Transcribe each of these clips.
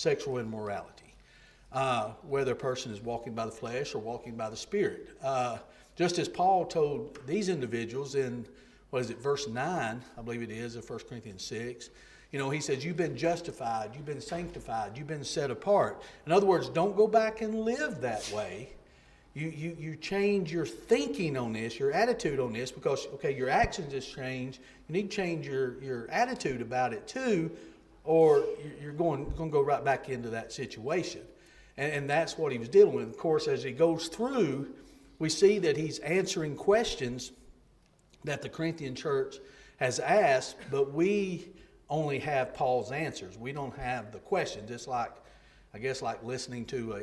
sexual immorality, whether a person is walking by the flesh or walking by the Spirit. Just as Paul told these individuals in, verse 9, I believe it is, of 1 Corinthians 6, he says, you've been justified, you've been sanctified, you've been set apart. In other words, don't go back and live that way. You change your thinking on this, your attitude on this, because, your actions has changed. You need to change your attitude about it too, or you're going to go right back into that situation. And that's what he was dealing with. Of course, as he goes through, we see that he's answering questions that the Corinthian church has asked, but we only have Paul's answers. We don't have the questions. It's like listening to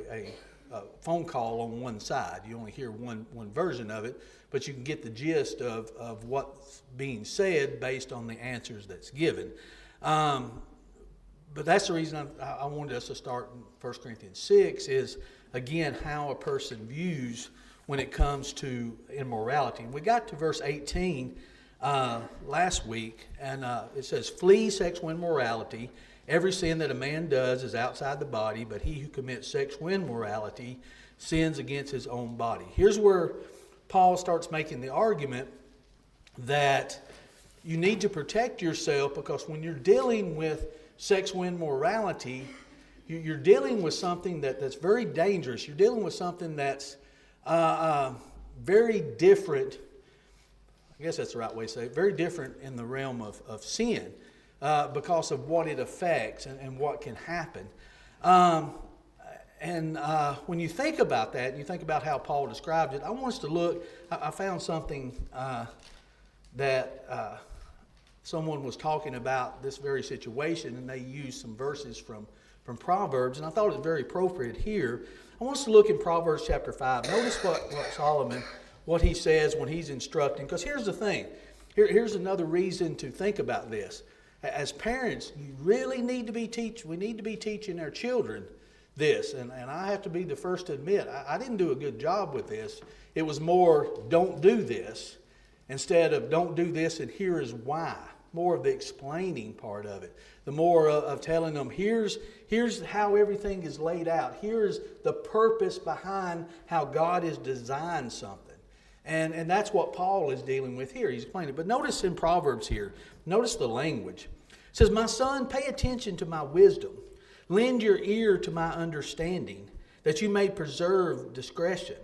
a phone call on one side. You only hear one version of it, but you can get the gist of what's being said based on the answers that's given. But that's the reason I wanted us to start in 1 Corinthians 6 is, again, how a person views when it comes to immorality. We got to verse 18 last week, and it says, flee sexual immorality. Every sin that a man does is outside the body, but he who commits sexual immorality sins against his own body. Here's where Paul starts making the argument that you need to protect yourself, because when you're dealing with sexual immorality, you're dealing with something that's very dangerous. You're dealing with something that's very different. I guess that's the right way to say it. Very different in the realm of sin. Because of what it affects and what can happen. When you think about that, and you think about how Paul described it, I want us to look. I found something that someone was talking about this very situation, and they used some verses from Proverbs, and I thought it was very appropriate here. I want us to look in Proverbs chapter 5. Notice what Solomon, what he says when he's instructing, because here's the thing. Here's another reason to think about this. As parents, you really need to be we need to be teaching our children this. And I have to be the first to admit, I didn't do a good job with this. It was more, don't do this, instead of don't do this and here is why. More of the explaining part of it. The more of telling them, here's how everything is laid out. Here's the purpose behind how God has designed something. And that's what Paul is dealing with here. He's explaining it. But notice in Proverbs here, notice the language. It says, my son, pay attention to my wisdom. Lend your ear to my understanding, that you may preserve discretion,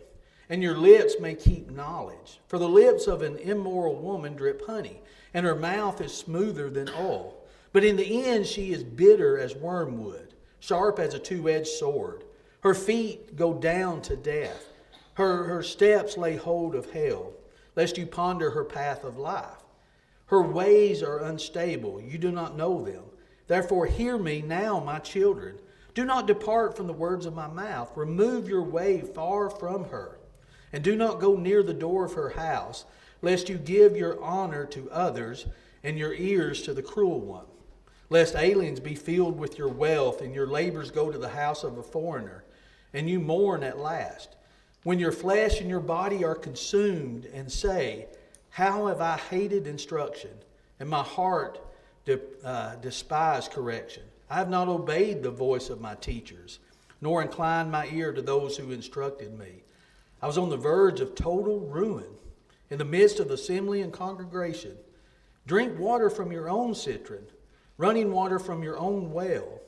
and your lips may keep knowledge. For the lips of an immoral woman drip honey, and her mouth is smoother than oil. But in the end she is bitter as wormwood, sharp as a two-edged sword. Her feet go down to death. Her steps lay hold of hell, lest you ponder her path of life. Her ways are unstable, you do not know them. Therefore hear me now, my children. Do not depart from the words of my mouth. Remove your way far from her, and do not go near the door of her house, lest you give your honor to others and your ears to the cruel one. Lest aliens be filled with your wealth, and your labors go to the house of a foreigner, and you mourn at last. When your flesh and your body are consumed, and say, how have I hated instruction, and my heart despised correction. I have not obeyed the voice of my teachers, nor inclined my ear to those who instructed me. I was on the verge of total ruin, in the midst of assembly and congregation. Drink water from your own citron, running water from your own well.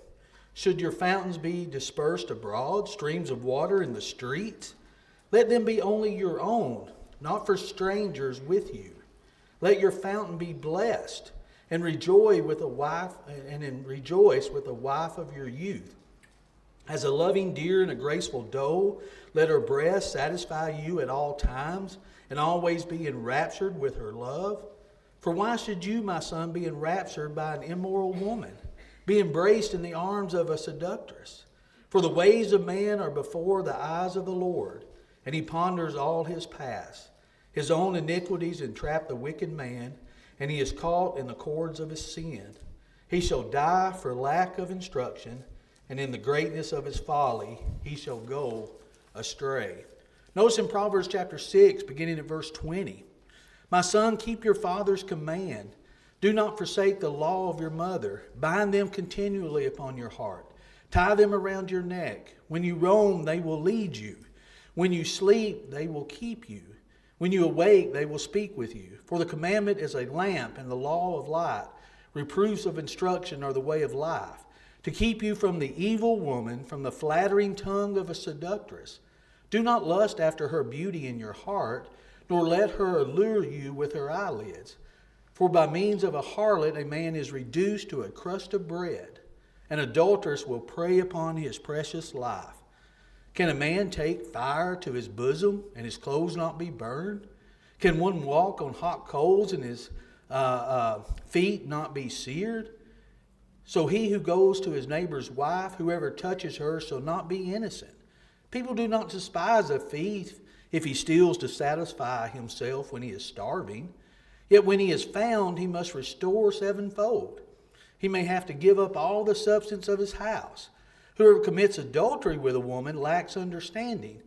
Should your fountains be dispersed abroad, streams of water in the streets? Let them be only your own, not for strangers with you. Let your fountain be blessed, and rejoice with a wife of your youth. As a loving deer and a graceful doe, let her breast satisfy you at all times, and always be enraptured with her love. For why should you, my son, be enraptured by an immoral woman, be embraced in the arms of a seductress? For the ways of man are before the eyes of the Lord, and he ponders all his paths. His own iniquities entrap the wicked man, and he is caught in the cords of his sin. He shall die for lack of instruction, and in the greatness of his folly he shall go astray. Notice in Proverbs chapter 6, beginning at verse 20. My son, keep your father's command. Do not forsake the law of your mother. Bind them continually upon your heart. Tie them around your neck. When you roam, they will lead you. When you sleep, they will keep you. When you awake, they will speak with you. For the commandment is a lamp and the law of light. Reproofs of instruction are the way of life, to keep you from the evil woman, from the flattering tongue of a seductress. Do not lust after her beauty in your heart, nor let her allure you with her eyelids. For by means of a harlot a man is reduced to a crust of bread. An adulteress will prey upon his precious life. Can a man take fire to his bosom and his clothes not be burned? Can one walk on hot coals and his feet not be seared? So he who goes to his neighbor's wife, whoever touches her, shall not be innocent. People do not despise a thief if he steals to satisfy himself when he is starving. Yet when he is found, he must restore sevenfold. He may have to give up all the substance of his house. Whoever commits adultery with a woman lacks understanding.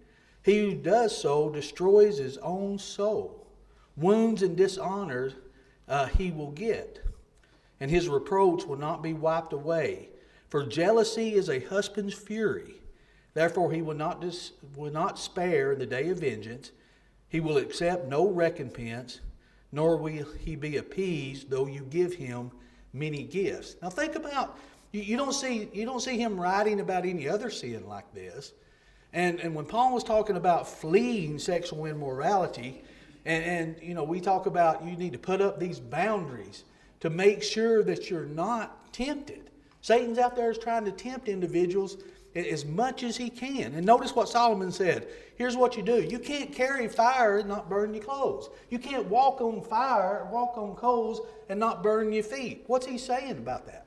He who does so destroys his own soul. Wounds and dishonor he will get, and his reproach will not be wiped away. For jealousy is a husband's fury. Therefore he will not spare in the day of vengeance. He will accept no recompense, nor will he be appeased, though you give him many gifts. Now think about, you don't see him writing about any other sin like this. And when Paul was talking about fleeing sexual immorality, and we talk about you need to put up these boundaries to make sure that you're not tempted. Satan's out there is trying to tempt individuals as much as he can. And notice what Solomon said. Here's what you do. You can't carry fire and not burn your clothes. You can't walk on fire, walk on coals, and not burn your feet. What's he saying about that?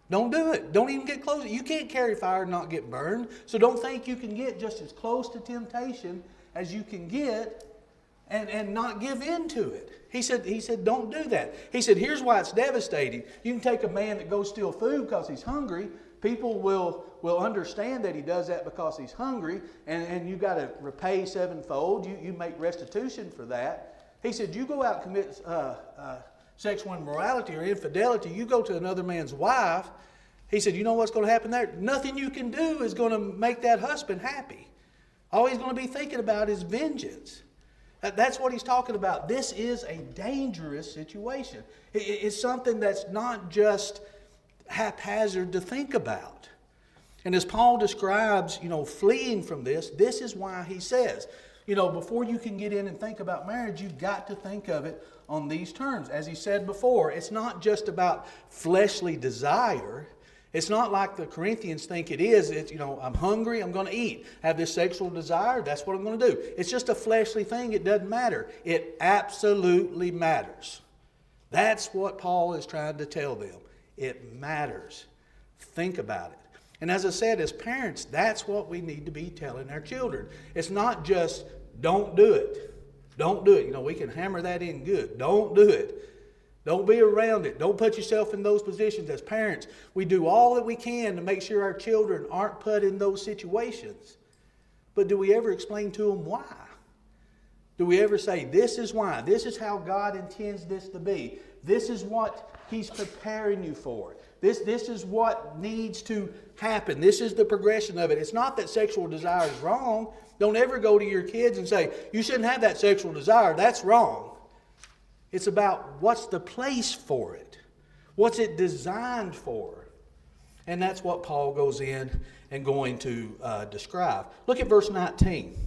Don't do it. Don't even get close. You can't carry fire and not get burned. So don't think you can get just as close to temptation as you can get and not give in to it. He said, don't do that. He said, here's why it's devastating. You can take a man that goes steal food because he's hungry. People will understand that he does that because he's hungry, and you got to repay sevenfold. You make restitution for that. He said, you go out and commit sexual immorality or infidelity. You go to another man's wife. He said, you know what's going to happen there? Nothing you can do is going to make that husband happy. All he's going to be thinking about is vengeance. That's what he's talking about. This is a dangerous situation. It's something that's not just haphazard to think about. And as Paul describes, fleeing from this is why he says, before you can get in and think about marriage, you've got to think of it on these terms. As he said before, it's not just about fleshly desire. It's not like the Corinthians think it is. It's, I'm hungry, I'm going to eat. I have this sexual desire, that's what I'm going to do. It's just a fleshly thing. It doesn't matter. It absolutely matters. That's what Paul is trying to tell them. It matters. Think about it. And as I said, as parents, that's what we need to be telling our children. It's not just, don't do it. Don't do it. We can hammer that in good. Don't do it. Don't be around it. Don't put yourself in those positions. As parents, we do all that we can to make sure our children aren't put in those situations. But do we ever explain to them why? Do we ever say, this is why? This is how God intends this to be. This is what He's preparing you for. This is what needs to happen. This is the progression of it. It's not that sexual desire is wrong. Don't ever go to your kids and say, you shouldn't have that sexual desire. That's wrong. It's about what's the place for it. What's it designed for? And that's what Paul goes in and going to describe. Look at verse 19.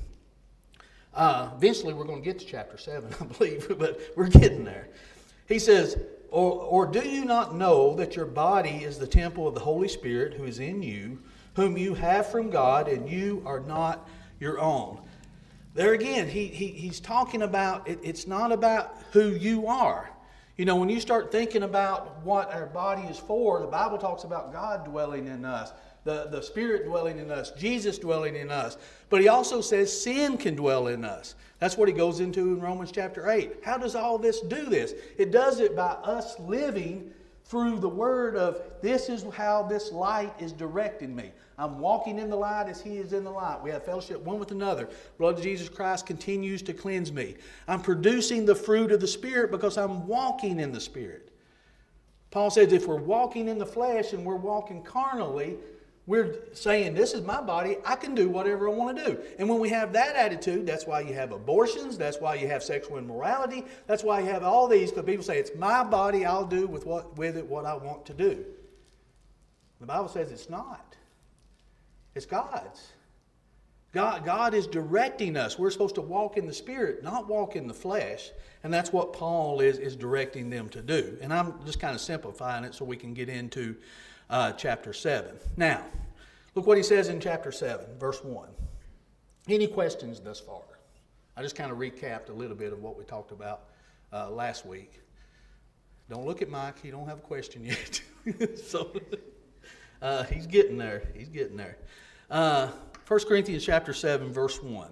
Eventually we're going to get to chapter 7, I believe, but we're getting there. He says, or do you not know that your body is the temple of the Holy Spirit who is in you, whom you have from God, and you are not your own? There again, he's talking about, it's not about who you are. When you start thinking about what our body is for, the Bible talks about God dwelling in us, the Spirit dwelling in us, Jesus dwelling in us. But he also says sin can dwell in us. That's what he goes into in Romans chapter 8. How does all this do this? It does it by us living through the word of, this is how this light is directing me. I'm walking in the light as He is in the light. We have fellowship one with another. Blood of Jesus Christ continues to cleanse me. I'm producing the fruit of the Spirit because I'm walking in the Spirit. Paul says if we're walking in the flesh and we're walking carnally, we're saying, this is my body, I can do whatever I want to do. And when we have that attitude, that's why you have abortions, that's why you have sexual immorality, that's why you have all these, because people say, it's my body, I'll do with it what I want to do. The Bible says it's not. It's God's. God is directing us. We're supposed to walk in the Spirit, not walk in the flesh. And that's what Paul is directing them to do. And I'm just kind of simplifying it so we can get into chapter 7. Now, look what he says in chapter 7, verse 1. Any questions thus far? I just kind of recapped a little bit of what we talked about last week. Don't look at Mike. He don't have a question yet. So he's getting there. He's getting there. 1 Corinthians chapter 7, verse 1.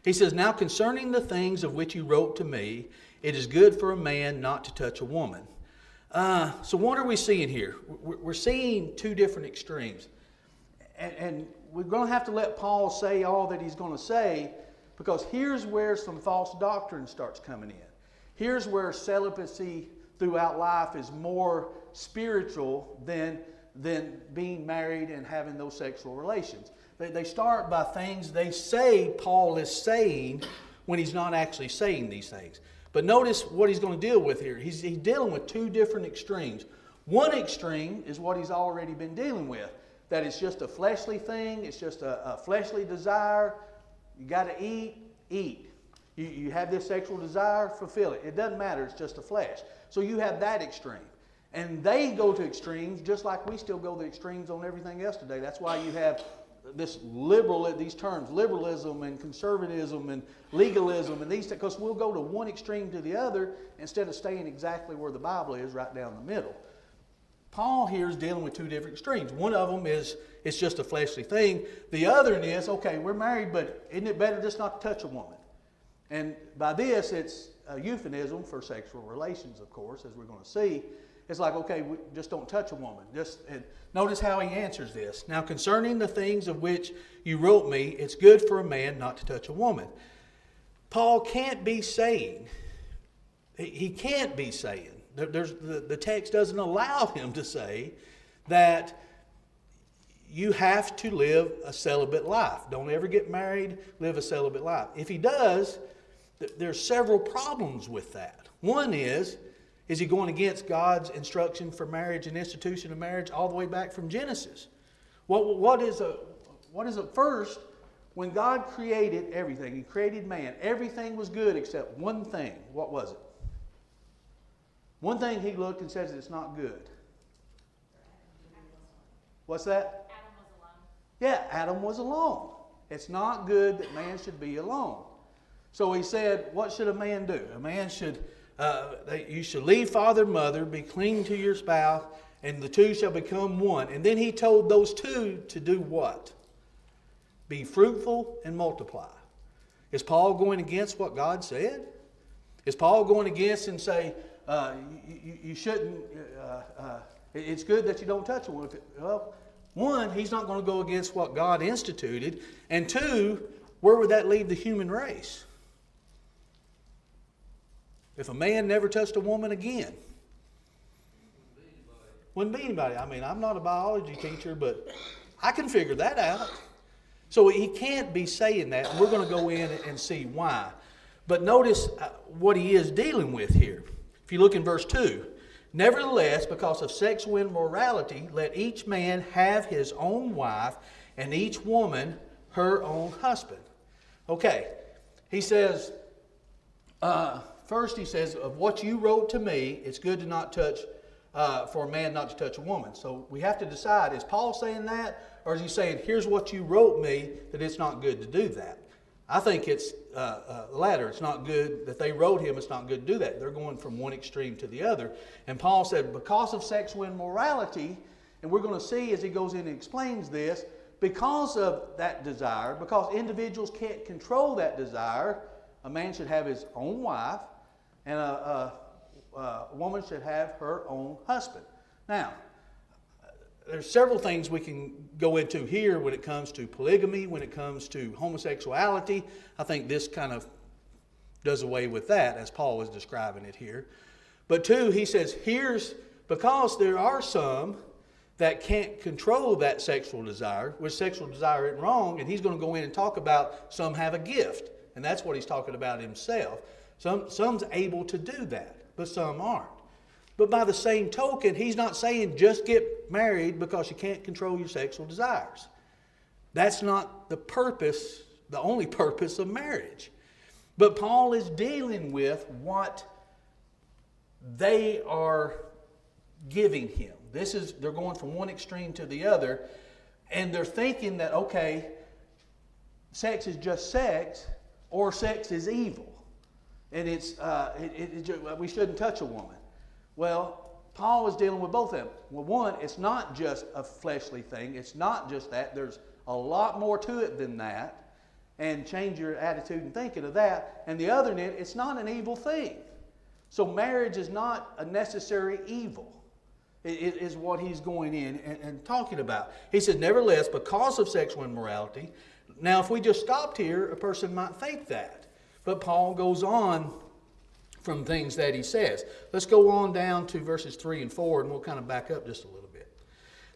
He says, now concerning the things of which you wrote to me, it is good for a man not to touch a woman. So what are we seeing here? We're seeing two different extremes. And we're going to have to let Paul say all that he's going to say, because here's where some false doctrine starts coming in. Here's where celibacy throughout life is more spiritual than being married and having those sexual relations. They start by things they say Paul is saying when he's not actually saying these things. But notice what he's going to deal with here. He's dealing with two different extremes. One extreme is what he's already been dealing with. That it's just a fleshly thing. It's just a fleshly desire. You got to eat. You have this sexual desire, fulfill it. It doesn't matter. It's just a flesh. So you have that extreme. And they go to extremes just like we still go to extremes on everything else today. That's why you have these terms, liberalism and conservatism and legalism and these, because we'll go to one extreme to the other instead of staying exactly where the Bible is, right down the middle. Paul here is dealing with two different extremes. One of them is it's just a fleshly thing. The other is, okay, we're married, but isn't it better just not to touch a woman? And by this, it's a euphemism for sexual relations, of course, as we're going to see. It's like, okay, we just don't touch a woman. And notice how he answers this. Now, concerning the things of which you wrote me, it's good for a man not to touch a woman. Paul can't be saying, he can't be saying, the text doesn't allow him to say that you have to live a celibate life. Don't ever get married, live a celibate life. If he does, there's several problems with that. One is he going against God's instruction for marriage and institution of marriage all the way back from Genesis? What is it first? When God created everything, He created man, everything was good except one thing. What was it? One thing He looked and says it's not good. What's that? Adam was alone. Yeah, Adam was alone. It's not good that man should be alone. So He said, what should a man do? A man should... you shall leave father and mother, be clean to your spouse, and the two shall become one. And then he told those two to do what? Be fruitful and multiply. Is Paul going against what God said? Is Paul going against and say, you shouldn't, it's good that you don't touch a woman? Well, one, he's not going to go against what God instituted. And two, where would that leave the human race? If a man never touched a woman again, wouldn't be anybody. I mean, I'm not a biology teacher, but I can figure that out. So he can't be saying that. And we're going to go in and see why. But notice what he is dealing with here. If you look in verse 2, nevertheless, because of sexual immorality, let each man have his own wife, and each woman her own husband. Okay, he says... First, he says, of what you wrote to me, it's good to not touch, for a man not to touch a woman. So we have to decide, is Paul saying that? Or is he saying, here's what you wrote me, that it's not good to do that? I think it's the latter. It's not good that they wrote him. It's not good to do that. They're going from one extreme to the other. And Paul said, because of sexual immorality, and we're going to see as he goes in and explains this, because of that desire, because individuals can't control that desire, a man should have his own wife, and a woman should have her own husband. Now, there's several things we can go into here when it comes to polygamy, when it comes to homosexuality. I think this kind of does away with that, as Paul was describing it here. But two, he says, here's because there are some that can't control that sexual desire, which sexual desire isn't wrong, and he's going to go in and talk about some have a gift, and that's what he's talking about himself. Some's able to do that, but some aren't. But by the same token, he's not saying just get married because you can't control your sexual desires. That's not the purpose, the only purpose of marriage. But Paul is dealing with what they are giving him. They're going from one extreme to the other, and they're thinking that, okay, sex is just sex, or sex is evil, and we shouldn't touch a woman. Well, Paul is dealing with both of them. Well, one, it's not just a fleshly thing. It's not just that. There's a lot more to it than that, and change your attitude and thinking of that. And the other, it's not an evil thing. So marriage is not a necessary evil. It is what he's going in and talking about. He said, nevertheless, because of sexual immorality. Now, if we just stopped here, a person might think that. But Paul goes on from things that he says. Let's go on down to verses 3 and 4, and we'll kind of back up just a little bit.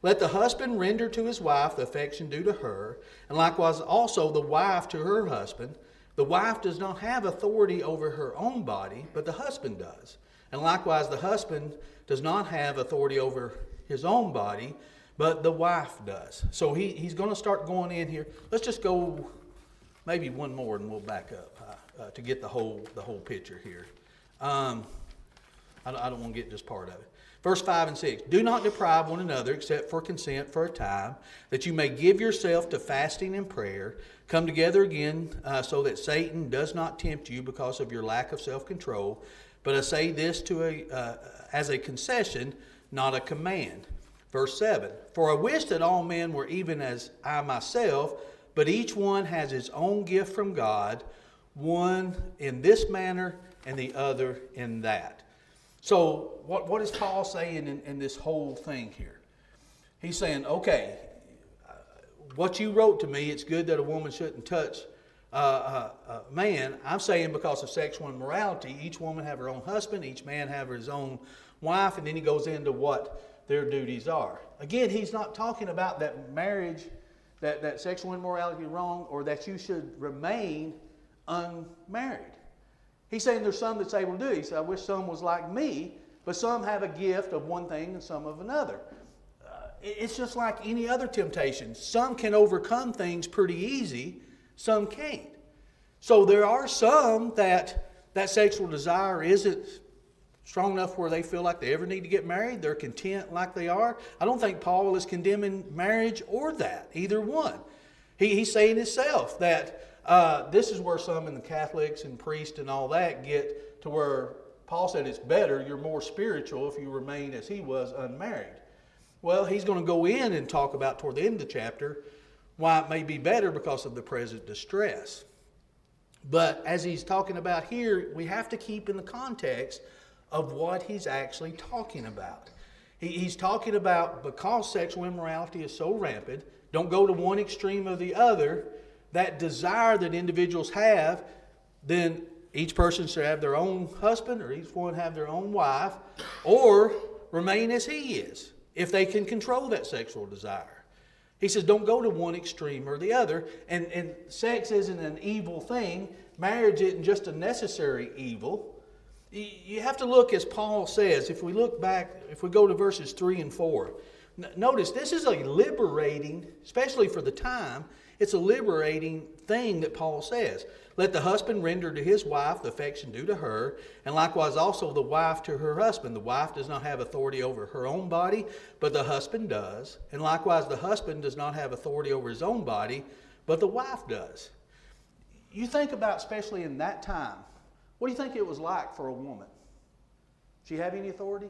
Let the husband render to his wife the affection due to her, and likewise also the wife to her husband. The wife does not have authority over her own body, but the husband does. And likewise the husband does not have authority over his own body, but the wife does. So he's going to start going in here. Let's just go maybe one more and we'll back up to get the whole picture here. I don't want to get just part of it. Verse 5 and 6. Do not deprive one another except for consent for a time, that you may give yourself to fasting and prayer. Come together again so that Satan does not tempt you because of your lack of self-control. But I say this as a concession, not a command. Verse 7. For I wish that all men were even as I myself, but each one has his own gift from God, one in this manner and the other in that. So what is Paul saying in this whole thing here? He's saying, okay, what you wrote to me, it's good that a woman shouldn't touch a man. I'm saying because of sexual immorality, each woman have her own husband, each man have his own wife, and then he goes into what their duties are. Again, he's not talking about that marriage, that sexual immorality is wrong, or that you should remain unmarried. He's saying there's some that's able to do it. He said, I wish some was like me, but some have a gift of one thing and some of another. It's just like any other temptation. Some can overcome things pretty easy, some can't. So there are some that sexual desire isn't strong enough where they feel like they ever need to get married. They're content like they are. I don't think Paul is condemning marriage or that, either one. He's saying himself that this is where some in the Catholics and priests and all that get to where Paul said it's better, you're more spiritual if you remain as he was unmarried. Well, he's going to go in and talk about toward the end of the chapter why it may be better because of the present distress. But as he's talking about here, we have to keep in the context of what he's actually talking about. He's talking about because sexual immorality is so rampant, don't go to one extreme or the other, that desire that individuals have, then each person should have their own husband or each one have their own wife, or remain as he is, if they can control that sexual desire. He says don't go to one extreme or the other, and sex isn't an evil thing. Marriage isn't just a necessary evil. You have to look, as Paul says, if we look back, if we go to verses 3 and 4, notice this is a liberating, especially for the time, it's a liberating thing that Paul says. Let the husband render to his wife the affection due to her, and likewise also the wife to her husband. The wife does not have authority over her own body, but the husband does. And likewise the husband does not have authority over his own body, but the wife does. You think about, especially in that time, what do you think it was like for a woman? Did she have any authority?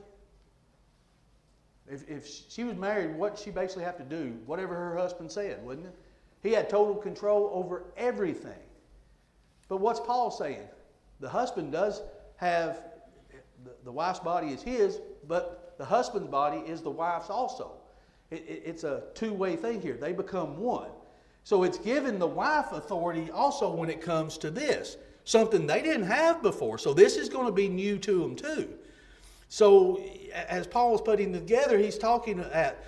If she was married, what did she basically have to do? Whatever her husband said, wouldn't it? He had total control over everything. But what's Paul saying? The husband does have, the wife's body is his, but the husband's body is the wife's also. It's a two-way thing here. They become one. So it's given the wife authority also when it comes to this. Something they didn't have before. So this is going to be new to them too. So, as Paul is putting together, he's talking at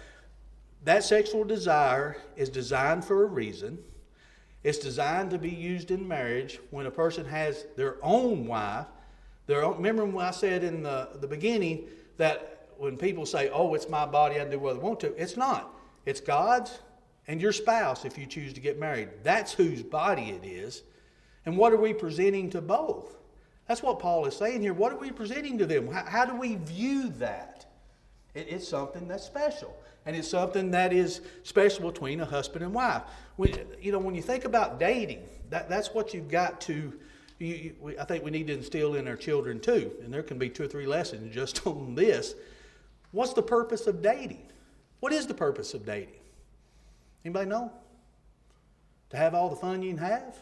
that sexual desire is designed for a reason. It's designed to be used in marriage when a person has their own wife. Remember when I said in the beginning that when people say, oh, it's my body, I can do what I want to. It's not. It's God's and your spouse if you choose to get married. That's whose body it is. And what are we presenting to both? That's what Paul is saying here. What are we presenting to them? How do we view that? It's something that's special. And it's something that is special between a husband and wife. When you think about dating, that's what you've got to, I think we need to instill in our children too. And there can be 2 or 3 lessons just on this. What's the purpose of dating? What is the purpose of dating? Anybody know? To have all the fun you can have?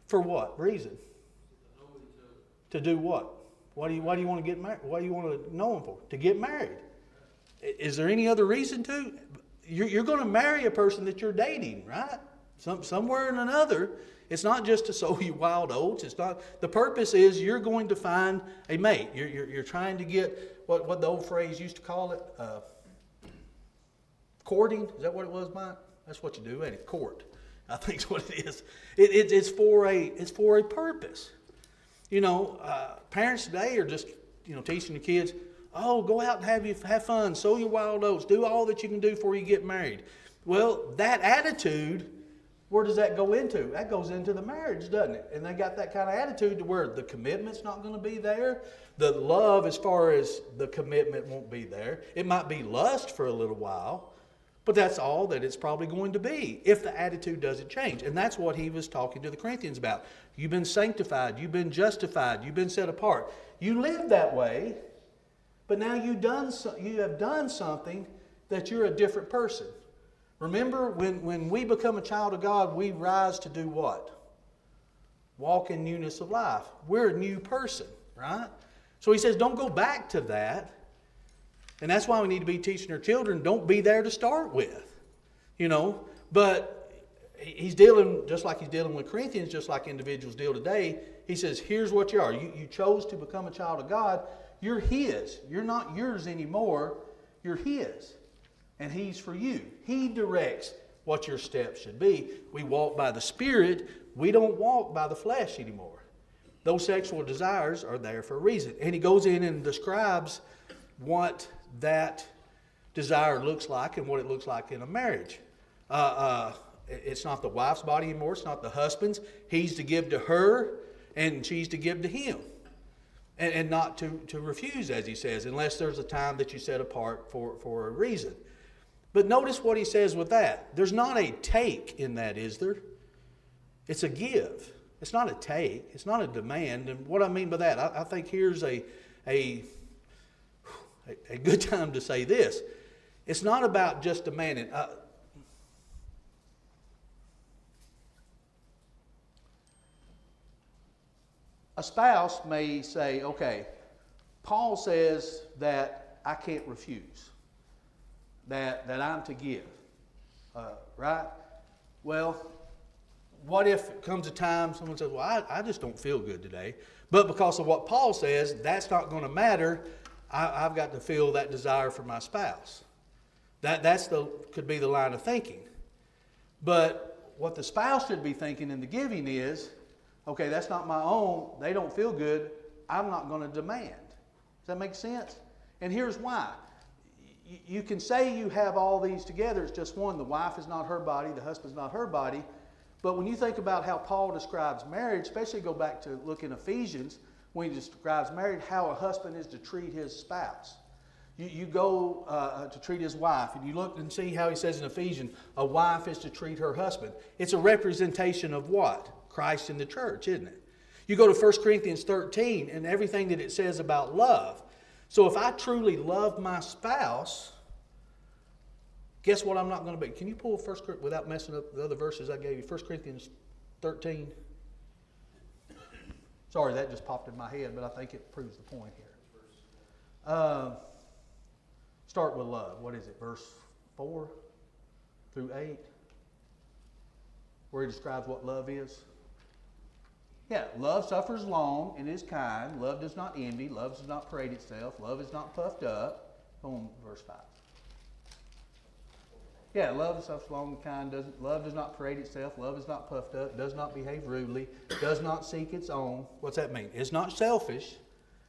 For what reason? To do what? Why do you want to get married? What do you want to know him for? To get married. Is there any other reason to? You're going to marry a person that you're dating, right? Somewhere or another. It's not just to sow you wild oats. It's not. The purpose is you're going to find a mate. You're trying to get what the old phrase used to call it, courting. Is that what it was, Mike? That's what you do, ain't it? Court. I think it's what it is. It's for a purpose. Parents today are just teaching the kids, oh, go out and have fun, sow your wild oats, do all that you can do before you get married. Well, that attitude, where does that go into? That goes into the marriage, doesn't it? And they got that kind of attitude to where the commitment's not going to be there. The love, as far as the commitment, won't be there. It might be lust for a little while, but that's all that it's probably going to be if the attitude doesn't change. And that's what he was talking to the Corinthians about. You've been sanctified. You've been justified. You've been set apart. You lived that way, but now you have done something that you're a different person. Remember, when we become a child of God, we rise to do what? Walk in newness of life. We're a new person, right? So he says, don't go back to that. And that's why we need to be teaching our children, don't be there to start with. But he's dealing, just like he's dealing with Corinthians, just like individuals deal today. He says, here's what you are. You chose to become a child of God. You're his. You're not yours anymore. You're his. And he's for you. He directs what your steps should be. We walk by the Spirit. We don't walk by the flesh anymore. Those sexual desires are there for a reason. And he goes in and describes what that desire looks like and what it looks like in a marriage. It's not the wife's body anymore. It's not the husband's. He's to give to her and she's to give to him. And not to refuse, as he says, unless there's a time that you set apart for a reason. But notice what he says with that. There's not a take in that, is there? It's a give. It's not a take. It's not a demand. And what I mean by that, I think here's a good time to say this. It's not about just demanding. A spouse may say, okay, Paul says that I can't refuse, that I'm to give, right? Well, what if it comes a time someone says, well, I just don't feel good today. But because of what Paul says, that's not going to matter. I've got to feel that desire for my spouse. Could be the line of thinking. But what the spouse should be thinking in the giving is, okay, that's not my own. They don't feel good. I'm not going to demand. Does that make sense? And here's why. You can say you have all these together. It's just one. The wife is not her body. The husband's not her body. But when you think about how Paul describes marriage, especially go back to look in Ephesians, when he describes marriage, how a husband is to treat his spouse. You go to treat his wife, and you look and see how he says in Ephesians, a wife is to treat her husband. It's a representation of what? Christ in the church, isn't it? You go to 1 Corinthians 13 and everything that it says about love. So if I truly love my spouse, guess what I'm not going to be? Can you pull 1 Corinthians without messing up the other verses I gave you? 1 Corinthians 13. Sorry, that just popped in my head, but I think it proves the point here. Start with love. What is it? Verse 4 through 8. Where he describes what love is. Yeah, love suffers long and is kind. Love does not envy. Love does not parade itself. Love is not puffed up. Go on, verse 5. Yeah, love suffers long and kind. Love does not parade itself. Love is not puffed up. Does not behave rudely. Does not seek its own. What's that mean? It's not selfish.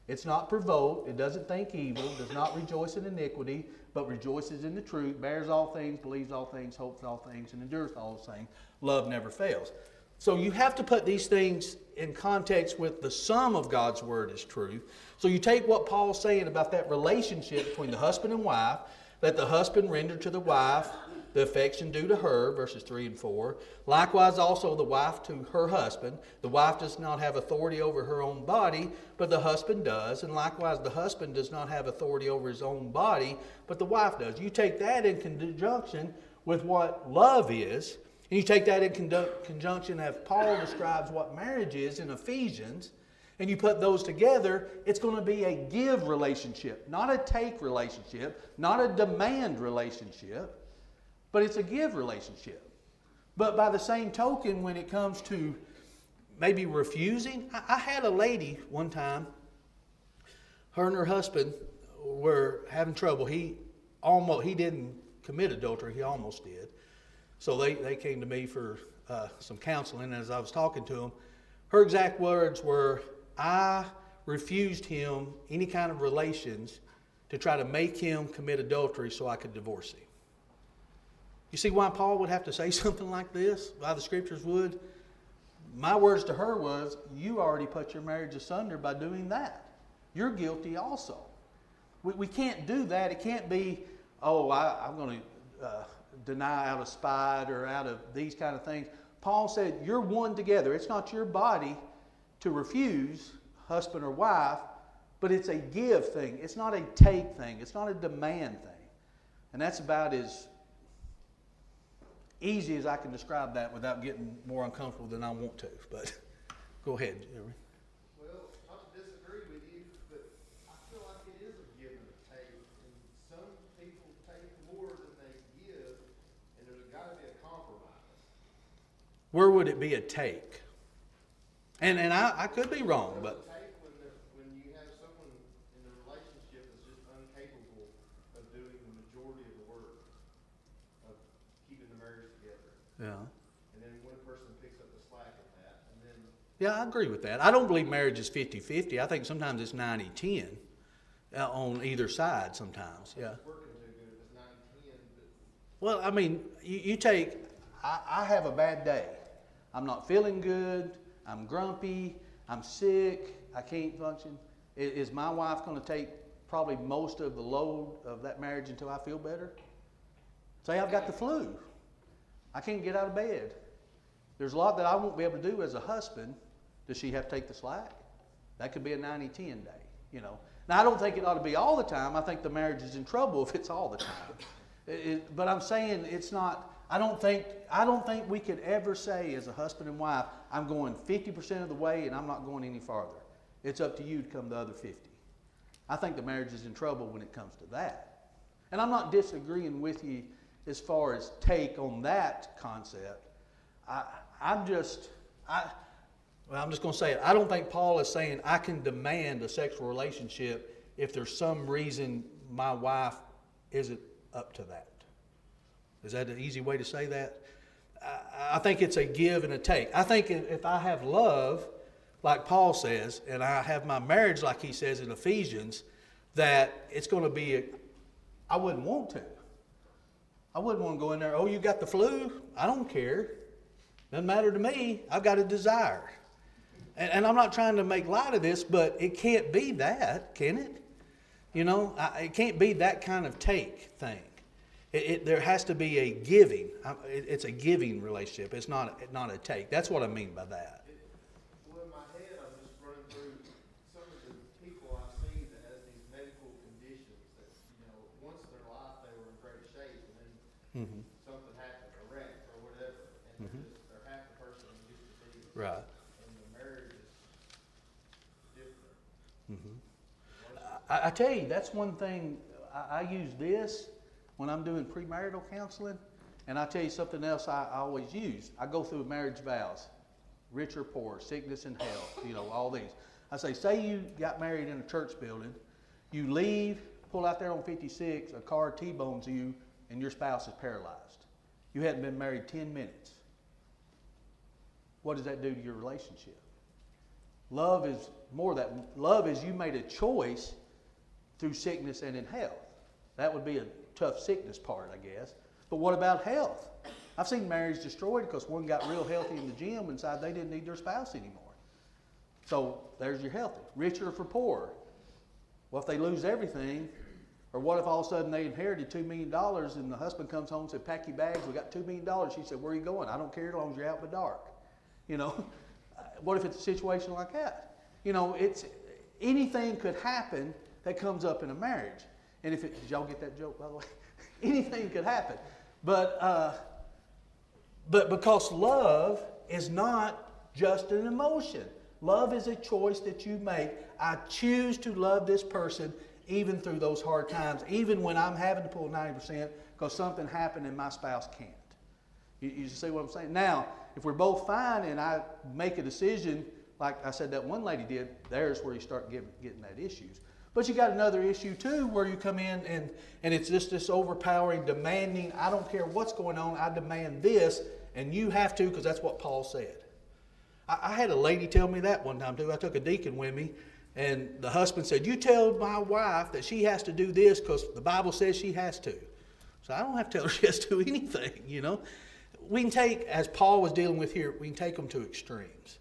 It's not provoked. It doesn't think evil. Does not rejoice in iniquity, but rejoices in the truth. Bears all things, believes all things, hopes all things, and endures all things. Love never fails. So you have to put these things in context with the sum of God's word is truth. So you take what Paul's saying about that relationship between the husband and wife, that the husband render to the wife the affection due to her, verses 3 and 4. Likewise also the wife to her husband. The wife does not have authority over her own body, but the husband does. And likewise the husband does not have authority over his own body, but the wife does. You take that in conjunction with what love is, and you take that in conjunction as Paul describes what marriage is in Ephesians, and you put those together, it's going to be a give relationship, not a take relationship, not a demand relationship, but it's a give relationship. But by the same token, when it comes to maybe refusing, I had a lady one time, her and her husband were having trouble. He didn't commit adultery, he almost did. So they came to me for some counseling. As I was talking to them, her exact words were, I refused him any kind of relations to try to make him commit adultery so I could divorce him. You see why Paul would have to say something like this? Why the scriptures would? My words to her was, you already put your marriage asunder by doing that. You're guilty also. We can't do that. It can't be, I'm going to deny out of spite or out of these kind of things. Paul said, you're one together. It's not your body to refuse, husband or wife, but it's a give thing. It's not a take thing. It's not a demand thing. And that's about as easy as I can describe that without getting more uncomfortable than I want to. But go ahead, Jerry. Well, not to disagree with you, but I feel like it is a give and a take. And some people take more than they give, and there's got to be a compromise. Where would it be a take? And I could be wrong, but Take when you have someone in the relationship that's just incapable of doing the majority of the work of keeping the marriage together. yeah. And then one person picks up the slack of that, and then Yeah, I agree with that. I don't believe marriage is 50-50. I think sometimes it's 90-10 on either side sometimes. Yeah. it's working too good if it's 90-10, but Well, I mean, you take, I have a bad day. I'm not feeling good. I'm grumpy. I'm sick. I can't function. Is my wife going to take probably most of the load of that marriage until I feel better? Say I've got the flu. I can't get out of bed. There's a lot that I won't be able to do as a husband. Does she have to take the slack? That could be a 90-10 day, you know. Now, I don't think it ought to be all the time. I think the marriage is in trouble if it's all the time. But I'm saying it's not. I don't think we could ever say as a husband and wife, I'm going 50% of the way and I'm not going any farther. It's up to you to come the other 50. I think the marriage is in trouble when it comes to that. And I'm not disagreeing with you as far as take on that concept. I'm just going to say it. I don't think Paul is saying I can demand a sexual relationship if there's some reason my wife isn't up to that. Is that an easy way to say that? I think it's a give and a take. I think if I have love, like Paul says, and I have my marriage like he says in Ephesians, that it's going to be, I wouldn't want to. I wouldn't want to go in there, you got the flu? I don't care. Doesn't matter to me. I've got a desire. And I'm not trying to make light of this, but it can't be that, can it? You know, it can't be that kind of take thing. There has to be a giving. It's a giving relationship. It's not a take. That's what I mean by that. Well, in my head, I'm just running through some of the people I've seen that has these medical conditions that, once in their life they were in great shape, and then something happened, a wreck or whatever, and they're half the person they used to be. Right. And the marriage is different. I tell you, that's one thing. I use this when I'm doing premarital counseling, and I tell you something else I always use. I go through marriage vows. rich or poor, sickness and health, all these. I say you got married in a church building, you leave, pull out there on 56, a car T-bones you, and your spouse is paralyzed. You hadn't been married 10 minutes. What does that do to your relationship? Love is more that. Love is you made a choice through sickness and in health. That would be a tough sickness part, I guess. But what about health? I've seen marriages destroyed because one got real healthy in the gym and decided they didn't need their spouse anymore. So there's your healthy. Richer for poor. Well, if they lose everything, or what if all of a sudden they inherited $2 million and the husband comes home and said, pack your bags, we got $2 million. She said, where are you going? I don't care as long as you're out in the dark. What if it's a situation like that? Anything could happen that comes up in a marriage. And did y'all get that joke, by the way? Anything could happen. But because love is not just an emotion. Love is a choice that you make. I choose to love this person even through those hard times, even when I'm having to pull 90% because something happened and my spouse can't. You see what I'm saying? Now, if we're both fine and I make a decision, like I said that one lady did, there's where you start getting that issues. But you got another issue too where you come in and it's just this overpowering, demanding, I don't care what's going on, I demand this, and you have to because that's what Paul said. I had a lady tell me that one time too. I took a deacon with me, and the husband said, you tell my wife that she has to do this because the Bible says she has to. So I don't have to tell her she has to do anything, We can take, as Paul was dealing with here, we can take them to extremes.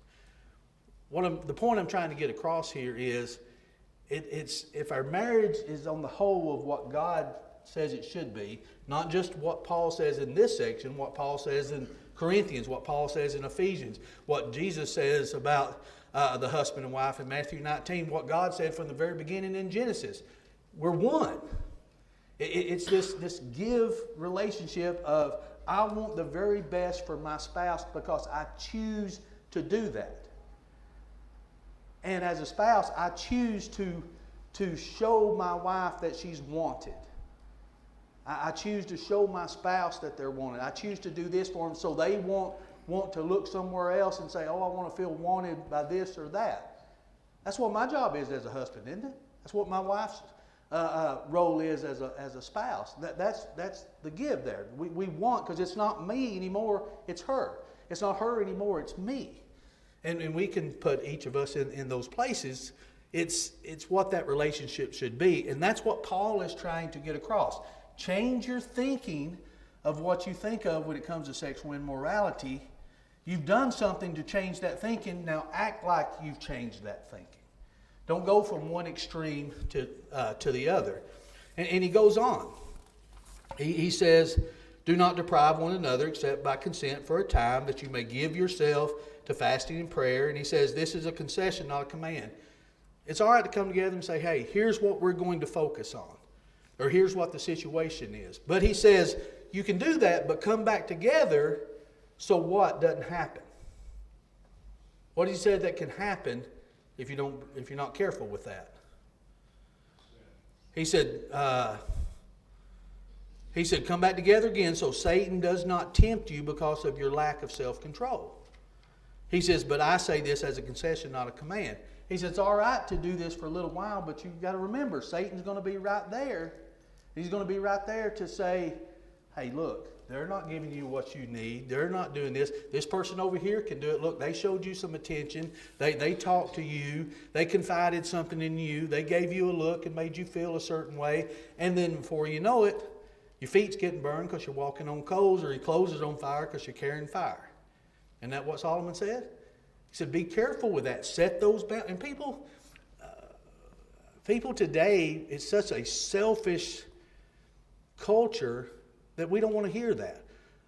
The point I'm trying to get across here is, it's if our marriage is on the whole of what God says it should be, not just what Paul says in this section, what Paul says in Corinthians, what Paul says in Ephesians, what Jesus says about the husband and wife in Matthew 19, what God said from the very beginning in Genesis. We're one. It's this give relationship of I want the very best for my spouse because I choose to do that. And as a spouse, I choose to show my wife that she's wanted. I choose to show my spouse that they're wanted. I choose to do this for them so they won't want to look somewhere else and say, oh, I want to feel wanted by this or that. That's what my job is as a husband, isn't it? That's what my wife's role is as a spouse. That's the give there. We want, because it's not me anymore, it's her. It's not her anymore, it's me. And we can put each of us in those places. It's what that relationship should be. And that's what Paul is trying to get across. Change your thinking of what you think of when it comes to sexual immorality. You've done something to change that thinking. Now act like you've changed that thinking. Don't go from one extreme to the other. And he goes on. He says, do not deprive one another except by consent for a time that you may give yourself to fasting and prayer. And he says this is a concession, not a command. It's all right to come together and say, hey, here's what we're going to focus on. Or here's what the situation is. But he says, you can do that, but come back together so what doesn't happen. What he said that can happen if you're not careful with that. He said, come back together again so Satan does not tempt you because of your lack of self-control. He says, but I say this as a concession, not a command. He says, it's all right to do this for a little while, but you've got to remember, Satan's going to be right there. He's going to be right there to say, hey, look, they're not giving you what you need. They're not doing this. This person over here can do it. Look, they showed you some attention. They talked to you. They confided something in you. They gave you a look and made you feel a certain way. And then before you know it, your feet's getting burned because you're walking on coals, or your clothes is on fire because you're carrying fire. Isn't that what Solomon said? He said, be careful with that. Set those boundaries. And people today, it's such a selfish culture that we don't want to hear that.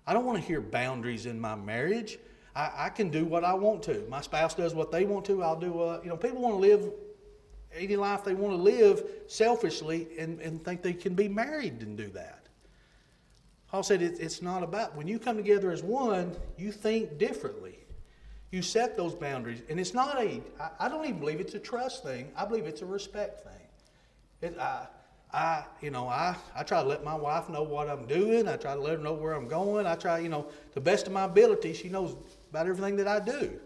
I don't want to hear boundaries in my marriage. I can do what I want to. My spouse does what they want to. I'll do people want to live any life they want to live selfishly and think they can be married and do that. Paul said it's not about, when you come together as one, you think differently. You set those boundaries. And it's not I don't even believe it's a trust thing. I believe it's a respect thing. I try to let my wife know what I'm doing. I try to let her know where I'm going. I try, the best of my ability, she knows about everything that I do.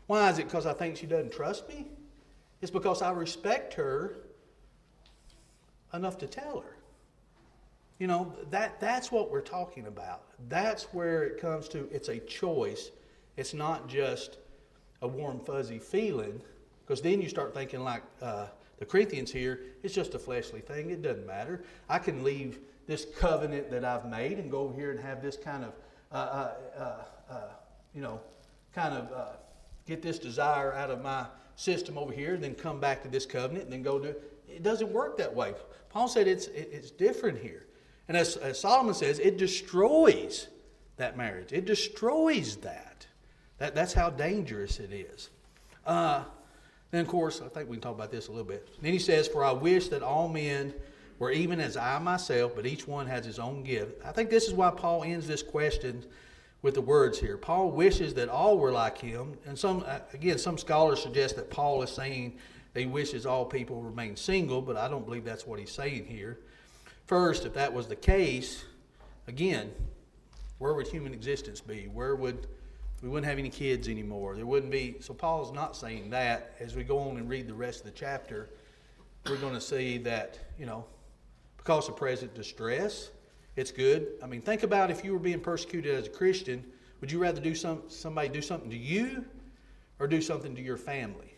Why is it because I think she doesn't trust me? It's because I respect her enough to tell her. You know, that's what we're talking about. That's where it comes to, it's a choice. It's not just a warm, fuzzy feeling, because then you start thinking like the Corinthians here, it's just a fleshly thing. It doesn't matter. I can leave this covenant that I've made and go over here and have this kind of, get this desire out of my system over here, and then come back to this covenant and then go do it. It doesn't work that way. Paul said it's different here. And as Solomon says, it destroys that marriage. It destroys that. That's how dangerous it is. Then, of course, I think we can talk about this a little bit. Then he says, for I wish that all men were even as I myself, but each one has his own gift. I think this is why Paul ends this question with the words here. Paul wishes that all were like him. And some scholars suggest that Paul is saying that he wishes all people remain single, but I don't believe that's what he's saying here. First, if that was the case, again, where would human existence be? We wouldn't have any kids anymore. There wouldn't be. So Paul's not saying that. As we go on and read the rest of the chapter, we're going to see that, because of present distress, it's good. I mean, think about if you were being persecuted as a Christian, would you rather somebody do something to you or do something to your family?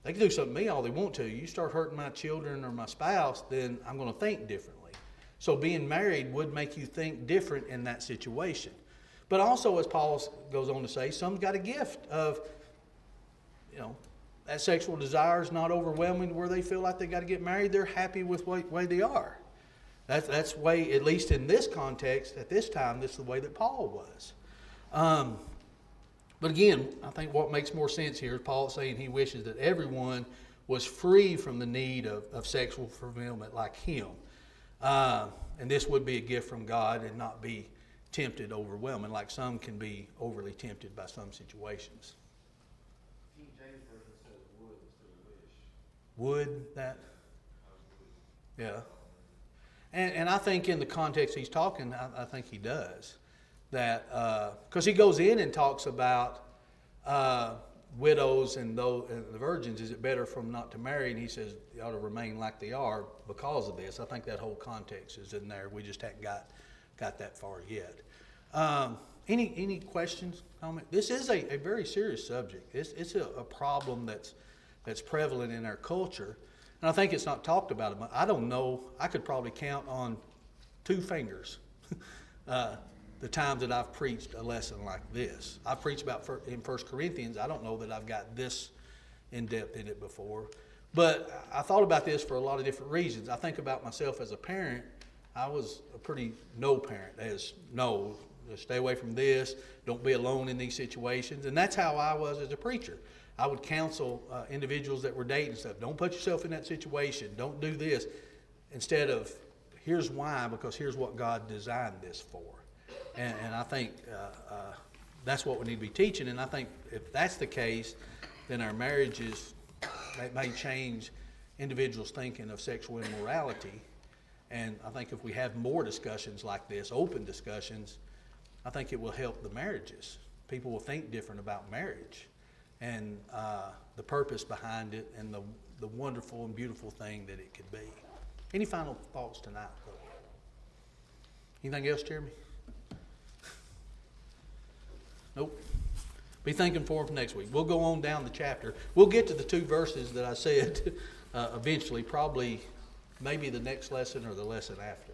They can do something to me all they want to. You start hurting my children or my spouse, then I'm going to think differently. So being married would make you think different in that situation. But also, as Paul goes on to say, some's got a gift of, that sexual desire is not overwhelming where they feel like they got to get married. They're happy with the way they are. That's the way, at least in this context, at this time, this is the way that Paul was. But again, I think what makes more sense here is Paul saying he wishes that everyone was free from the need of sexual fulfillment like him. And this would be a gift from God and not be tempted, overwhelming, like some can be overly tempted by some situations. King James Version says would instead of wish. Would that? Yeah. And I think in the context he's talking, I think he does. That because he goes in and talks about widows and the virgins. Is it better for them not to marry? And he says they ought to remain like they are because of this. I think that whole context is in there. We just haven't got that far yet. Any questions, comment? This is a very serious subject. It's a problem that's prevalent in our culture, and I think it's not talked about. I don't know. I could probably count on 2 fingers the times that I've preached a lesson like this. I preached about in 1 Corinthians. I don't know that I've got this in depth in it before, but I thought about this for a lot of different reasons. I think about myself as a parent. I was a pretty no parent, stay away from this, don't be alone in these situations. And that's how I was as a preacher. I would counsel individuals that were dating and stuff, don't put yourself in that situation, don't do this, instead of here's why, because here's what God designed this for. And I think that's what we need to be teaching. And I think if that's the case, then our marriages may change individuals' thinking of sexual immorality. And I think if we have more discussions like this, open discussions, I think it will help the marriages. People will think different about marriage and the purpose behind it and the wonderful and beautiful thing that it could be. Any final thoughts tonight? Anything else, Jeremy? Nope. Be thinking for them next week. We'll go on down the chapter. We'll get to the 2 verses that I said eventually, probably maybe the next lesson or the lesson after.